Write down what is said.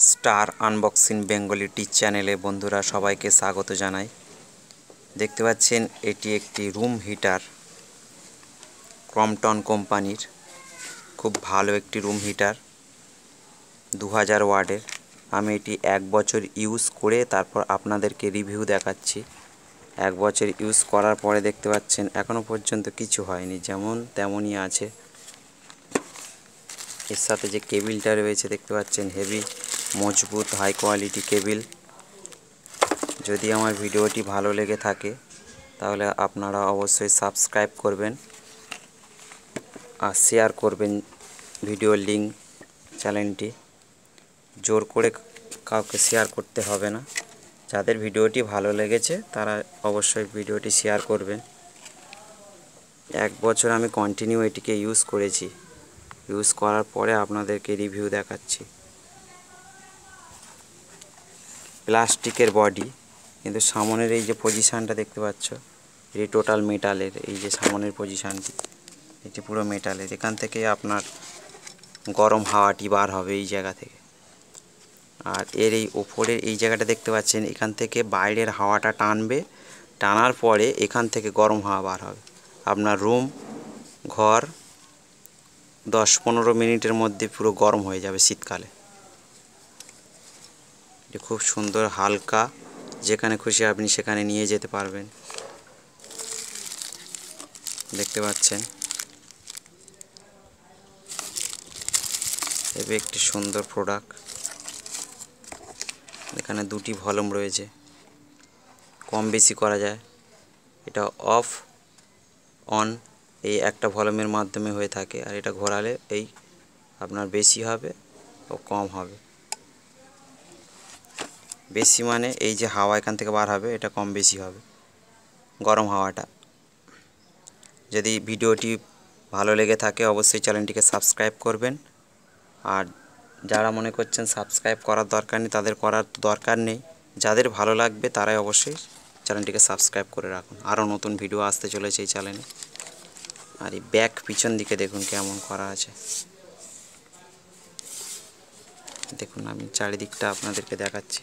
Star unboxing Bengali টি চ্যানেলে বন্ধুরা সবাইকে স্বাগত জানাই। দেখতে পাচ্ছেন এটি একটি রুম হিটার, ক্রম্পটন কোম্পানির। খুব ভালো একটি রুম হিটার, 2000 ওয়াটের। আমি এটি 1 বছর ইউজ করে তারপর আপনাদেরকে রিভিউ দেখাচ্ছি। 1 বছর ইউজ করার পরে দেখতে পাচ্ছেন এখনও পর্যন্ত কিছু হয়নি, যেমন তেমনই আছে। এর সাথে যে কেবিলটা রয়েছে দেখতে পাচ্ছেন হেভি মজবুত হাই কোয়ালিটি কেবিল। যদি আমার ভিডিওটি ভালো লেগে থাকে তাহলে আপনারা অবশ্যই সাবস্ক্রাইব করবেন আর শেয়ার করবেন ভিডিওর লিংক। চ্যানেলটি জোর করে কাউকে শেয়ার করতে হবে না। যাদের ভিডিওটি ভালো লেগেছে তারা অবশ্যই ভিডিওটি শেয়ার করবেন। 1 বছর আমি কন্টিনিউ এটিকে ইউজ করেছি। ইউজ করার পরে আপনাদেরকে রিভিউ দেখাচ্ছি। প্লাস্টিকের বডি, কিন্তু সামনের এই যে পজিশানটা দেখতে পাচ্ছ, এটি টোটাল মেটালের। এই যে সামনের পজিশানটি, এটি পুরো মেটালের। এখান থেকে আপনার গরম হাওয়াটি বার হবে এই জায়গা থেকে। আর এর এই ওপরের এই জায়গাটা দেখতে পাচ্ছেন, এখান থেকে বাইরের হাওয়াটা টানবে, টানার পরে এখান থেকে গরম হাওয়া বার হবে। আপনার রুম ঘর 10-15 মিনিটের মধ্যে পুরো গরম হয়ে যাবে শীতকালে। এটি খুব সুন্দর, হালকা, যেখানে খুশি আপনি সেখানে নিয়ে যেতে পারবেন। দেখতে পাচ্ছেন এবে একটি সুন্দর প্রোডাক্ট। এখানে 2টি ভলিউম রয়েছে, কম বেশি করা যায়। এটা অফ অন এই একটা ভলিউমের মাধ্যমে হয়ে থাকে, আর এটা ঘোরালে এই আপনার বেশি হবে ও কম হবে। বেশি মানে এই যে হাওয়া এখান থেকে বার হবে, এটা কম বেশি হবে গরম হাওয়াটা। যদি ভিডিওটি ভালো লেগে থাকে অবশ্যই চ্যানেলটিকে সাবস্ক্রাইব করবেন। আর যারা মনে করছেন সাবস্ক্রাইব করার দরকার নেই, তাদের করার দরকার নেই। যাদের ভালো লাগবে তারাই অবশ্যই চ্যানেলটিকে সাবস্ক্রাইব করে রাখুন। আরও নতুন ভিডিও আসতে চলেছে এই চ্যানেলে। আর এই ব্যাক পিছন দিকে দেখুন কেমন করা আছে। দেখুন আমি চারিদিকটা আপনাদেরকে দেখাচ্ছি।